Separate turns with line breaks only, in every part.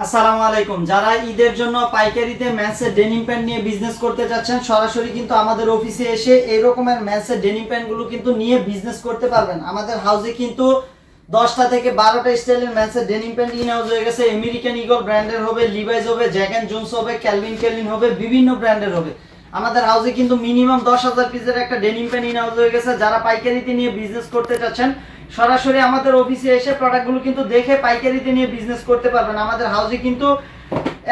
আসসালামু আলাইকুম। যারা ঈদের জন্য পাইকারিতে মেন্সের ডেনিম প্যান্ট নিয়ে বিজনেস করতে যাচ্ছেন, সরাসরি কিন্তু আমাদের অফিসে এসে এই রকমের মেন্সের ডেনিম প্যান্টগুলো কিন্তু নিয়ে বিজনেস করতে পারবেন। আমাদের হাউসে কিন্তু 10টা থেকে 12টা স্টাইলের মেন্সের ডেনিম প্যান্ট ইন হাউস হয়ে গেছে। আমেরিকান ইগল ব্র্যান্ডের হবে, লিভাইস হবে, জ্যাক এন্ড জোন্স হবে, ক্যালভিন ক্যালিন হবে, বিভিন্ন ব্র্যান্ডের হবে। আমাদের হাউসে কিন্তু মিনিমাম 10,000 পিসের একটা ডেনিম প্যান্ট ইন হাউস হয়ে গেছে। যারা পাইকারিতে নিয়ে বিজনেস করতে চাচ্ছেন, সরাসরি আমাদের অফিসে এসে প্রোডাক্টগুলো কিন্তু দেখে পাইকারিতে নিয়ে বিজনেস করতে পারবেন। আমাদের হাউসে কিন্তু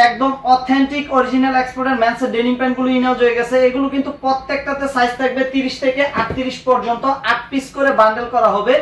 একদম অথেন্টিক অরিজিনাল এক্সপোর্টের মেন্সের ডেনিম প্যান্টগুলো ইন হাউস হয়ে গেছে। এগুলো কিন্তু প্রত্যেকটাতে সাইজ থাকবে 30 থেকে 38 পর্যন্ত। 8 পিস করে বান্ডেল করা হবে,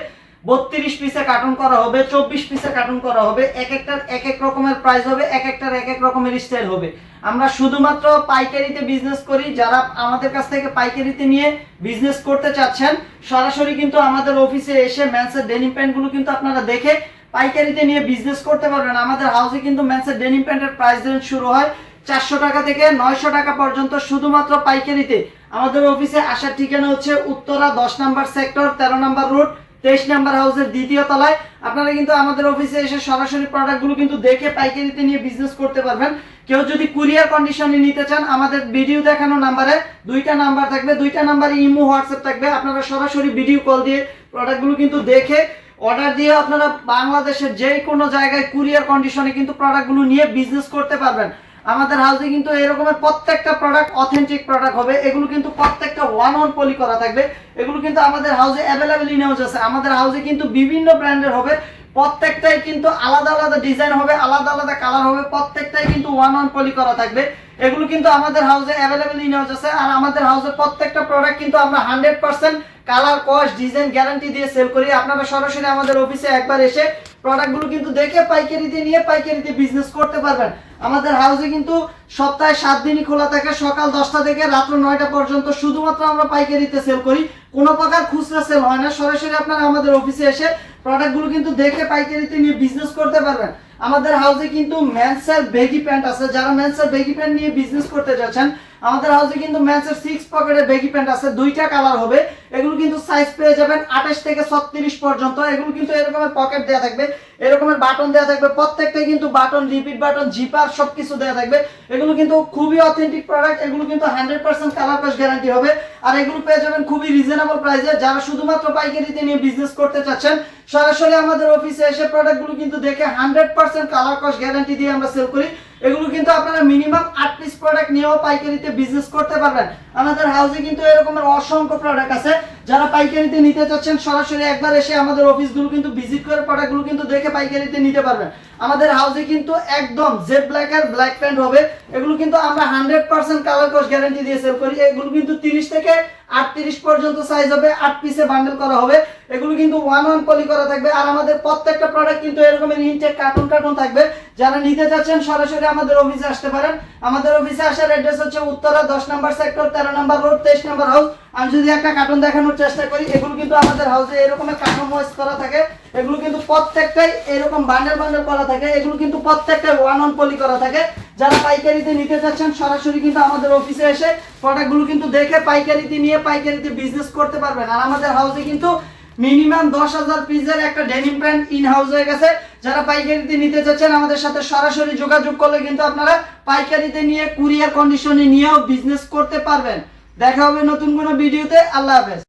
32 পিসে কার্টন করা হবে, 24 পিসে কার্টন করা হবে। এক একটার এক এক রকমের প্রাইস হবে, এক একটার এক এক রকমের স্টাইল হবে। আমরা শুধুমাত্র পাইকারিতে বিজনেস করি। যারা আমাদের কাছ থেকে পাইকারিতে নিয়ে বিজনেস করতে চাচ্ছেন, সরাসরি কিন্তু আমাদের অফিসে এসে মেন্সের ডেনিম প্যান্টগুলো কিন্তু আপনারা দেখে পাইকারিতে নিয়ে বিজনেস করতে পারবেন। আমাদের হাউসে কিন্তু মেন্সের ডেনিম প্যান্টের প্রাইস রেঞ্জ শুরু হয় 400 টাকা থেকে 900 টাকা পর্যন্ত, শুধুমাত্র পাইকারিতে। আমাদের অফিসে আসার ঠিকানা হচ্ছে উত্তরা 10 নম্বর সেক্টর, 13 নম্বর রোড, 23 নম্বর হাউসের দ্বিতীয় তলায়। আপনারা কিন্তু আমাদের অফিসে এসে সরাসরি প্রোডাক্টগুলো কিন্তু দেখে পাইকারিতে নিয়ে বিজনেস করতে পারবেন। কেউ যদি কুরিয়ার কন্ডিশনে নিতে চান, আমাদের ভিডিও দেখানো নাম্বারে 2টা নাম্বার থাকবে, 2টা নাম্বারে ইমো হোয়াটসঅ্যাপ থাকবে। আপনারা সরাসরি ভিডিও কল দিয়ে প্রোডাক্টগুলো কিন্তু দেখে অর্ডার দিয়ে আপনারা বাংলাদেশের যে কোনো জায়গায় কুরিয়ার কন্ডিশনে কিন্তু প্রোডাক্টগুলো নিয়ে বিজনেস করতে পারবেন। আমাদের হাউসে কিন্তু এরকমের প্রত্যেকটা প্রোডাক্ট অথেন্টিক প্রোডাক্ট হবে। এগুলো কিন্তু প্রত্যেকটা ওয়ান পলি করা থাকবে। এগুলো কিন্তু আমাদের হাউসে অ্যাভেলেবেল ইন হাউস আছে। আমাদের হাউসে কিন্তু বিভিন্ন ব্র্যান্ডের হবে, প্রত্যেকটাই কিন্তু আলাদা আলাদা ডিজাইন হবে, আলাদা আলাদা কালার হবে, প্রত্যেকটাই কিন্তু ওয়ান পলি করা থাকবে। এগুলো কিন্তু আমাদের হাউসে অ্যাভেলেবেল ইন হাউস আছে। আর আমাদের হাউসের প্রত্যেকটা প্রোডাক্ট কিন্তু আমরা 100% কালার, কস্ট, ডিজাইন গ্যারান্টি দিয়ে সেল করি। আপনারা সরাসরি আমাদের অফিসে একবার এসে প্রোডাক্টগুলো কিন্তু দেখে পাইকারিতে নিয়ে পাইকারিতে বিজনেস করতে পারবেন। আমাদের হাউসে কিন্তু সপ্তাহে 7 দিনই খোলা থাকে, সকাল 10টা থেকে রাত্র 9টা পর্যন্ত। শুধুমাত্র আমরা পাইকারিতে সেল করি, কোনো প্রকার খুচরা সেল হয় না। সরাসরি আপনারা আমাদের অফিসে এসে প্রোডাক্টগুলো কিন্তু দেখে পাইকারিতে নিয়ে বিজনেস করতে পারবেন। আমাদের হাউসে কিন্তু মেন্সের বেগি প্যান্ট আছে। যারা মেন্সের বেগি প্যান্ট নিয়ে বিজনেস করতে যাচ্ছেন, আমাদের হাউসে কিন্তু মেন্সের 6 পকেটের বেগি প্যান্ট আছে, 2টা কালার হবে। এগুলো কিন্তু সাইজ পেয়ে যাবেন 28 থেকে 36 পর্যন্ত। এগুলো কিন্তু এরকমের পকেট দেওয়া থাকবে, এরকমের বাটন দেওয়া থাকবে, প্রত্যেকটাই কিন্তু বাটন, রিপিট বাটন, জিপার সবকিছু দেওয়া থাকবে। এগুলো কিন্তু খুবই অথেন্টিক প্রোডাক্ট। এগুলো কিন্তু 100% কালার কস্ট গ্যারান্টি হবে। আর এগুলো পেয়ে যাবেন খুবই রিজনেবল প্রাইসে। যারা শুধুমাত্র পাইকারিতে নিয়ে বিজনেস করতে চাচ্ছেন, সরাসরি আমাদের অফিসে এসে প্রোডাক্টগুলো কিন্তু দেখে 100% কালার কস্ট গ্যারান্টি দিয়ে আমরা সেল করি। এগুলো কিন্তু আপনারা মিনিমাম 8 পিস প্রোডাক্ট নিয়েও পাইকারিতে বিজনেস করতে পারবেন। আমাদের হাউসে কিন্তু এরকমের অসংখ্য প্রোডাক্ট আছে। যারা পাইকারিতে নিতে চাচ্ছেন, সরাসরি একবার এসে আমাদের অফিসগুলো কিন্তু ভিজিট করে প্রোডাক্টগুলো কিন্তু দেখে পাইকারিতে নিতে পারবেন। আমাদের হাউসে কিন্তু একদম জেড ব্ল্যাকের ব্ল্যাক প্যান্ট হবে। এগুলো কিন্তু আমরা 100% কালার কস্ট গ্যারান্টি দিয়ে সেল করি। এগুলো কিন্তু 30 থেকে 38 পর্যন্ত সাইজ হবে, 8 পিসে বান্ডেল করা হবে। এগুলো কিন্তু ওয়ান পলি করা থাকবে। আর আমাদের প্রত্যেকটা প্রোডাক্ট কিন্তু এরকমের ইনটেক কার্টন থাকবে। যারা নিতে চাচ্ছেন, সরাসরি আমাদের অফিসে আসতে পারেন। আমাদের অফিসে আসার অ্যাড্রেস হচ্ছে উত্তরা 10 নম্বর সেক্টর, 13 নম্বর রোড, 23 নম্বর হাউস। আমি যদি একটা কার্টন দেখানোর চেষ্টা করি, এগুলো কিন্তু আমাদের হাউসে এরকমের কার্টন ওয়াইজ করা থাকে। এগুলো কিন্তু প্রত্যেকটাই এরকম বান্ডেল করা থাকে। এগুলো কিন্তু প্রত্যেকটাই ওয়ান পলি করা থাকে। যারা পাইকারিতে নিতে চাচ্ছেন, সরাসরি কিন্তু আমাদের অফিসে এসে প্রোডাক্টগুলো কিন্তু দেখে পাইকারিতে নিয়ে পাইকারিতে বিজনেস করতে পারবেন। আর আমাদের হাউসে কিন্তু মিনিমাম 10,000 পিসের একটা ডেনিম প্যান্ট ইন হাউস হয়ে গেছে। যারা পাইকারিতে নিতে চাচ্ছেন, আমাদের সাথে সরাসরি যোগাযোগ করলে কিন্তু আপনারা পাইকারিতে নিয়ে কুরিয়ার কন্ডিশনে নিয়েও বিজনেস করতে পারবেন। দেখা হবে নতুন কোনো ভিডিওতে। আল্লাহ হাফেজ।